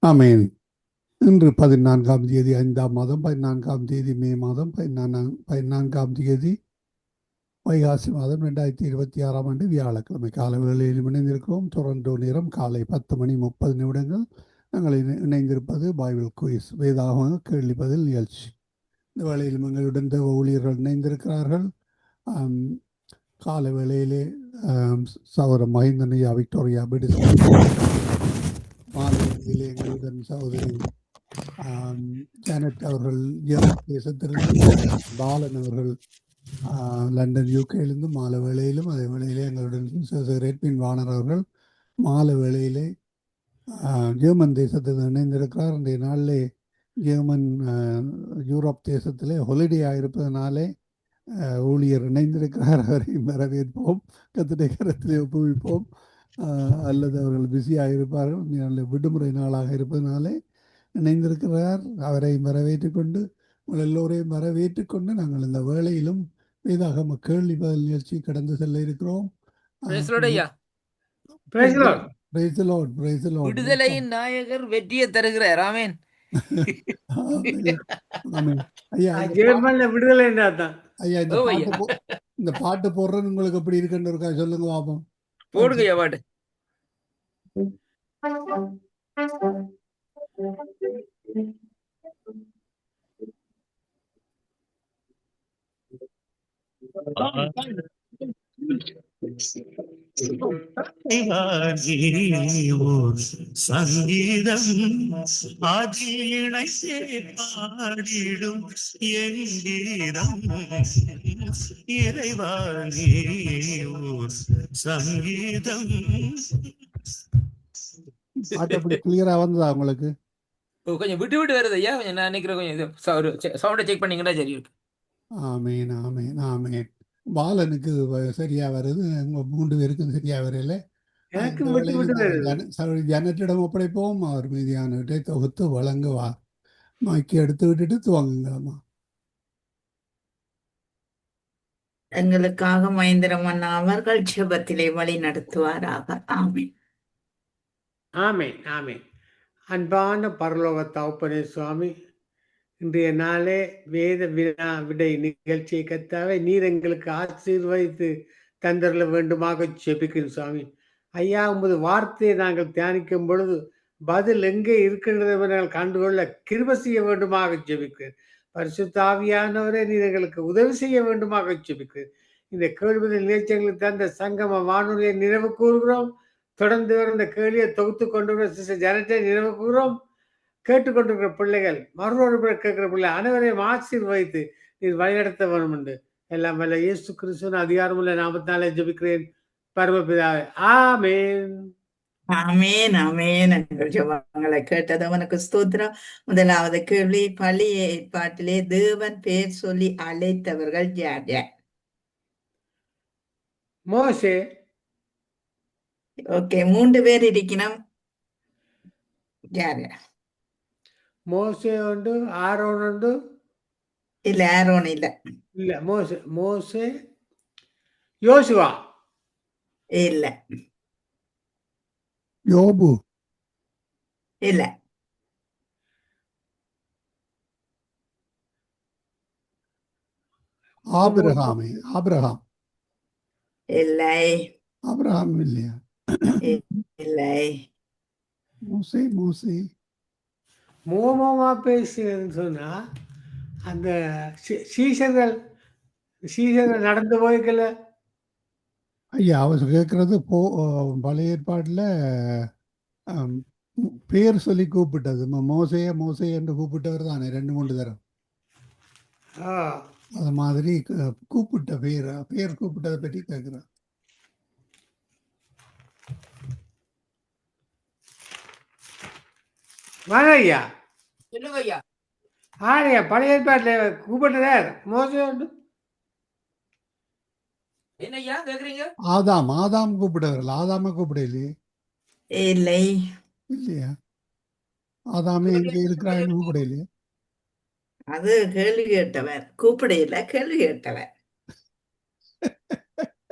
ஆமேன். இன்று 14ஆம் தேதி 5ஆம் மாதம் 14ஆம் தேதி மே மாதம் 14ஆம் தேதி வைகாசி மாதம் 2026ஆம் ஆண்டு வியாழக்கிழமை காலை வேளையில் இணைந்திருக்கிறோம். டொரண்டோ நேரம் காலை 10:30 நாங்கள் இணைந்திருப்பது பைபிள் குயிஸ் வேதாகம கேள்வி பதில் நிகழ்ச்சி. இந்த வேளையில் எங்களுடன் தேவ ஊழியர்கள் இணைந்திருக்கிறார்கள். காலை வேளையிலே சகோதரர் மஹிந்தனையா விக்டோரியா பிடிஸ்கர், மாலை வேளையிலே எங்களுடன் சகோதரி ஜானட் அவர்கள் ஜெர்மன் தேசத்திலிருந்து, பாலன் அவர்கள் லண்டன் யூகேலிருந்து மாலை வேளையிலும், அதே வேளையிலே எங்களுடன் ரெட்பின் வானர் அவர்கள் மாலை வேளையிலே ஜெர்மன் தேசத்தில் இணைந்திருக்கிறார். இன்றைய நாளிலே ஜெர்மன் யூரோப் தேசத்திலே ஹொலிடேயாக இருப்பதனாலே ஊழியர் இணைந்திருக்கிறார். அவரையும் வரவேற்போம், கர்த்தருடைய கரத்திலே ஒப்புவிப்போம். அல்லது அவர்கள் பிஸியாக இருப்பார்கள், நல்ல விடுமுறை நாளாக இருப்பதனாலே இணைந்திருக்கிறார். அவரை வரவேற்றுக்கொண்டு உங்கள் எல்லோரையும் வரவேற்றுக்கொண்டு நாங்கள் இந்த வேளையிலும் வேதாகம கேள்வி பதில் நிகழ்ச்சி கடந்து செல்ல இருக்கிறோம். விடுதலையின் நாயகர் வெற்றியை தருகிறார். ஆமேன். ஐயா, விடுதலை ஐயா, இந்த பாட்டு போடுறது உங்களுக்கு எப்படி இருக்குன்னு இருக்கா சொல்லுங்க பாப்போம். போடுங்க பாட்டு. சங்கீதம் ஆதியினை பாடிடும் எங்கீதம் இறைவாணி சங்கீதம். பாட்டு அப்படி கிளியரா வந்ததா உங்களுக்கு? கொஞ்சம் விட்டு விட்டு வருது ஐயா. கொஞ்சம் நான் நினைக்கிறேன் கொஞ்சம் சவுண்டை செக் பண்ணீங்கன்னா சரி இருக்கு. ஆமேன் ஆமேன் ஆமேன். பாலனுக்கு சரியா வருது, உங்க 3 பேருக்கும் சரியா வரல. ஜனத்திடம் ஒப்படைப்போம், அவர் மீதியானவற்றை தொகுத்து வழங்குவார். மாக்கி எடுத்து விட்டுட்டு துவங்குங்களாமா. எங்களுக்காக மகேந்திரமன் அவர்கள் ஜெபத்திலே வழி நடத்துவாராக. ஆமேன் ஆமேன் ஆமேன். அன்பான பரலோக தகப்பனே சுவாமி, இன்றைய நாளே வேத விடை நிகழ்ச்சியை கத்தாவே நீர் எங்களுக்கு ஆசீர்வதித்து தந்தரல வேண்டுமாக ஜெபிக்கிறேன் சுவாமி. ஐயா, உமது வார்த்தையை நாங்கள் தியானிக்கும் பொழுது பதில் எங்கே இருக்கின்றதை நாங்கள் கண்டுகொள்ள கிருபை செய்ய வேண்டுமாக ஜெபிக்கிறேன். பரிசுத்த ஆவியானவரே, நீர் எங்களுக்கு உதவி செய்ய வேண்டுமாக ஜெபிக்கிறேன். இந்த கேள்வி நிகழ்ச்சிகளுக்கு தந்த சங்கம வானொலியை நினைவு கூறுகிறோம். தொடர்ந்து வர இந்த கேள்வியை தொகுத்து கொண்டு வர சிஸ்டர் ஜனத்தை நினைவு கூறுகிறோம். கேட்டுக்கொண்டிருக்கிற பிள்ளைகள், மறுபடி கேட்கிற பிள்ளை அனைவரையும் ஆசீர்வதித்து நீர் வழிநடத்த வேணும் என்று எல்லாம் வல்ல இயேசு கிறிஸ்துவின் அதிகாரமுள்ள நாமத்தினாலே ஜெபிக்கிறேன் பரமபிதாவே. ஆமேன் ஆமேன் ஆமேன். எங்கள் ஜெபங்களை கேட்டது அவனுக்கு ஸ்தோத்திரம். முதலாவது கேள்வி, பழைய ஏற்பாட்டிலே தேவன் பேர் சொல்லி அழைத்தவர்கள் யார் யார்? மோசே. ஓகே, 3 பேர் இருக்கணும். யார் யார்? மோசே உண்டு, ஆரோன் உண்டு. இல்ல, ஆரோன் இல்ல. இல்ல, மோசே யோசுவா இல்ல. யோபு இல்ல. ஆபிரகாம் இல்லை. ஆபிரகாம் இல்லையா? இல்லை. மோசே மோமோமா பேசுறதுன்னு சொன்னா அந்த சீசர்கள் நடந்து போய்க்கல. ஐயா, அவர் கேட்கறது பழைய ஏற்பாட்டில் பேர் சொல்லி கூப்பிட்டது. மோசே என்று கூப்பிட்டவர் தானே 2-3 தரம். அது மாதிரி கூப்பிட்ட பேர் கூப்பிட்டதை பற்றி கேட்கிறேன். ஐயா சொல்லுங்க ஐயா. ஆரையா பழைய ஏற்பாட்டில் கூப்பிட்டதார் மோசே உண்டு. என்னய்யா கேக்குறீங்க? ஆதாம் கூப்பிட்டவர்கள். ஆதாம கூப்பிடலையே. இல்லை. இல்லையா? ஆதாமே எங்கே இருக்கிறான்னு கூப்பிடலையே. அது கேள்வி கேட்டவர், கூப்பிடையில கேள்வி கேட்டவர்.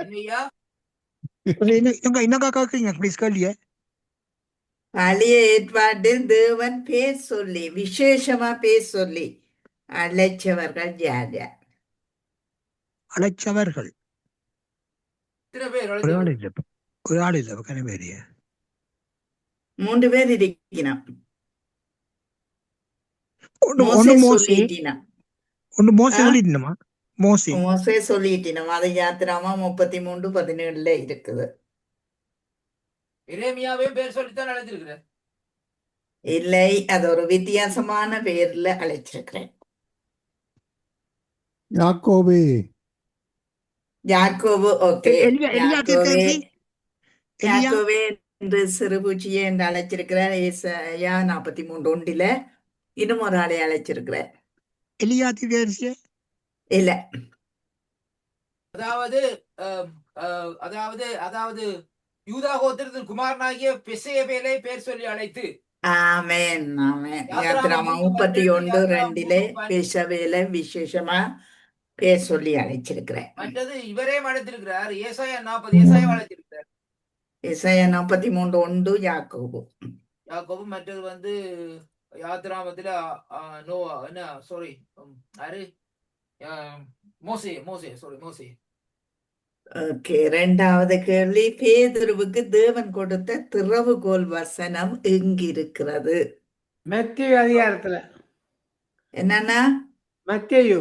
என்னய்யா என்னக்கா கேக்குறீங்க ப்ளீஸ் கேள்விய? பழைய ஏற்பாட்டில் தேவன் பேர் சொல்லி விசேஷமா பேர் சொல்லி அழைச்சவர்கள் யார் யார்? அழைச்சவர்கள் எத்தனை பேர் ஒரு ஆள் அழைச்சிருக்கு? இல்லை, ஒரு ஆள் இல்லை, கனவேரிய 3 பேர் இருக்கணும். ஒன்று மோசே மோசே, சொல்லிட்டினம். ஒன்று மோசே ஆ? சொல்லிட்டுமா? மோசே மோசே சொல்லிட்டினம். அது யாத்திராமா 33:17 இருக்குது. எரேமியாவையும் பேர் சொல்லித்தான் அழைச்சிருக்கிறேன். இல்லை, அது ஒரு வித்தியாசமான பேர்ல அழைச்சிருக்கிறேன். யாக்கோபே, யாக்கோபு. ஓகே, எலியா யாக்கோவே தீர்க்கதரிசி, எலியா யாக்கோவே என்று சிறுபூச்சியே என்று அழைச்சிருக்கிறார். ஏசாயா 43:1 இன்னும் ஒரு ஆளை அழைச்சிருக்கிறார். எலியா தீர்க்கதரிசி இல்ல, அதாவது அதாவது அதாவது யூதா கோத்திரத்தின் குமாரனாகிய பெசேயேலை பேர் சொல்லி அழைத்து ஆமென் ஆமென். யாத்திராமா யாத்திராமா 31:2 பேசவேல விசேஷமா பேர் சொல்லி அழைச்சிருக்கிறேன். மற்றது இவரே அழைத்திருக்கிறார். ஏசாயா 40 ஏசாயா அழைச்சிருக்கிறார். ஏசாயா 43:1 யாக்கோபு. யாக்கோபு. மற்றது வந்து யாத்திராமத்துல நோவா என்ன சாரி யாரு மோசே மோசே சாரி மோசே. ஓகே, 2வது கேள்வி, பேதுருவுக்கு தேவன் கொடுத்த திறவுகோல் வசனம் எங்கிருக்கிறது? மத்திய அதிகாரத்துல என்னன்னா மத்தேயு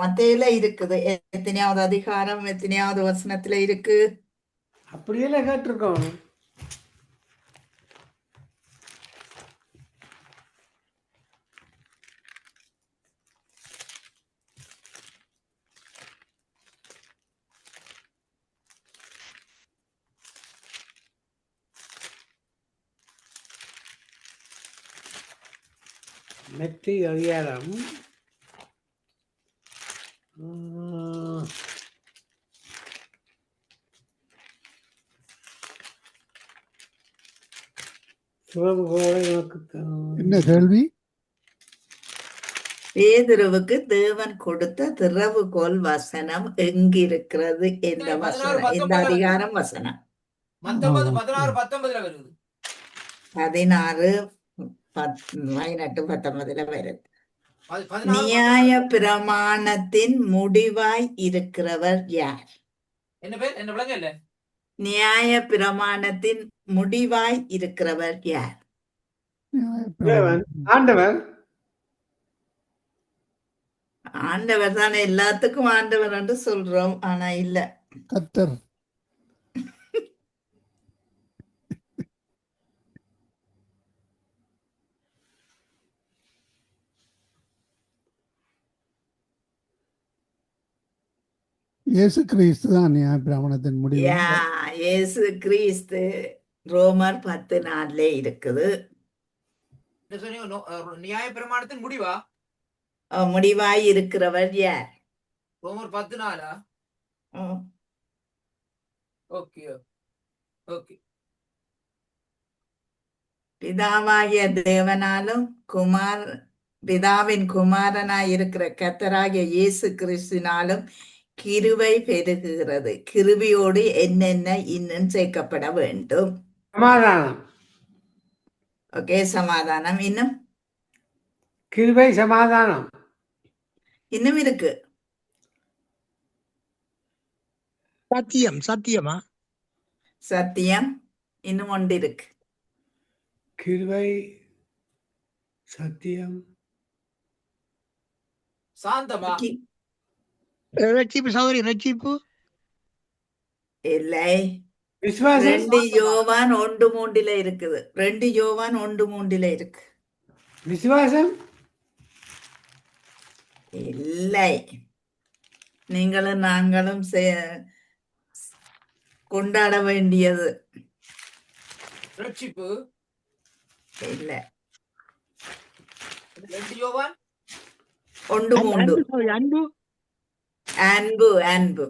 மத்தேயுல இருக்குது. எத்தனையாவது அதிகாரம் எத்தனையாவது வசனத்துல இருக்கு? அப்படியெல்லாம் கேட்டிருக்கோம். மத்திய அதிகாரம் என்ன கேள்வி? பேதுருவுக்கு தேவன் கொடுத்த திறவுகோல் வசனம் எங்கிருக்கிறது? எந்த வசனம், எந்த அதிகாரம் வசனம்? 19 16 19 வருது. 16 18 19 வருது. 16 நியாய பிரமாணத்தின் முடிவாய் இருக்கிறவர் யார்? என்ன பேர்? என்ன விளங்க இல்ல. நியாய பிரமாணத்தின் முடிவாய் இருக்கிறவர் யார்? தேவன், ஆண்டவர். ஆண்டவர் தானே, எல்லாத்துக்கும் ஆண்டவர் என்று சொல்றோம், ஆனா இல்ல. கர்த்தர். இயேசு கிறிஸ்து தான் நியாய பிரமாணத்தின் முடிவு. இயேசு கிறிஸ்து ரோமர் 10:4 இருக்குது. என்ன சொன்னீங்க? நியாய பிரமாணத்தின் முடிவா? முடிவாய் இருக்கிறவர் யார்? ரோமர் 10:4. Okay okay. பிதாவாகிய தேவனாலும் பிதாவின் குமாரனாய் இருக்கிற கர்த்தராகிய இயேசு கிறிஸ்துவினாலும் கிருபை பெருகுகிறது. கிருபையோடு என்னென்ன இன்னும் சேர்க்கப்பட வேண்டும்? சமாதானம். ஓகே, சமாதானம். இன்னும் கிருபை, சமாதானம். இன்னும் இருக்கு. சத்தியம். சத்தியமா? சத்தியம். இன்னும் ஒன்று இருக்கு. கிருபை, சத்தியம், சாந்தமா? ரட்சிப்பு சௌரி, ரட்சிப்பு இல்லை. விசுவாசம். 2 யோவான் 1:3 இருக்குது. 2 யோவான் 1:3 இருக்கு. விசுவாசம் இல்லை. நீங்களும் நாங்களும் கொண்டாட வேண்டியது. ரட்சிப்பு இல்ல. 2 யோவான் 1:3. அன்பு. அன்பு. அன்பு,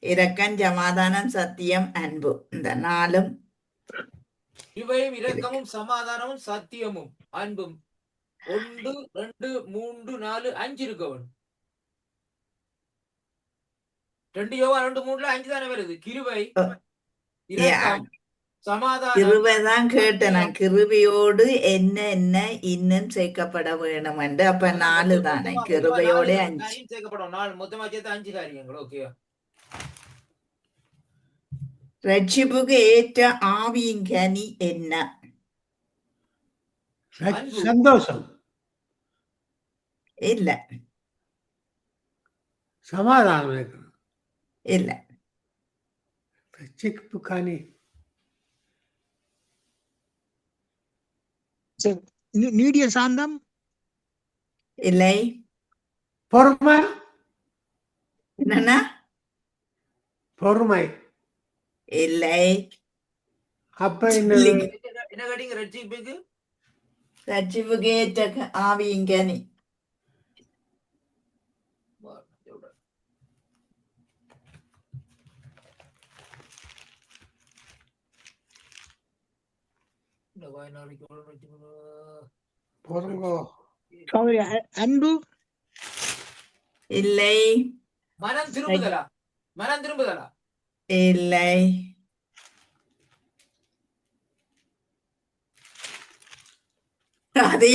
இரக்கம், சமாதானம், சத்தியம், அன்பு. இந்த 4 இவையும் இரக்கமும் சமாதானமும் சத்தியமும் அன்பும் 1 2 3 4 5 இருக்கவன். 2 யோவான் 2:3 5 தானே வருது. கிருபை, இரக்கம், சமாதானம் கிருபைதான் கேட்டேன் நான். கிருபையோடு என்ன என்ன இன்னும் சேர்க்கப்பட வேணும் என்று. அப்ப 4 தானே, கிருபையோட 5. காரியம் சேர்க்கப்படும். 4 மொத்தமா சேர்த்து 5 காரியங்கள். ஓகே. ரட்சிப்புக்கு ஏற்ற ஆவியின் கனி என்ன? சந்தோஷம், இல்ல சமாதானம் இருக்கணும். இல்ல ரட்சிப்பு கனி நீடிய சாந்தம், இல்லை. பொறுமை, என்னன்னா பொறுமை. இல்லை. அப்ப என்ன? என்ன கேட்டீங்க? ரட்சிப்புக்கு ரட்சிப்புக்கு ஏற்ற ஆவியின் கனி பொறுங்கோ. சகோதரி அன்பு, இல்லை. மனம் திரும்புதலா? மனம் திரும்புதலா? இல்லை. அது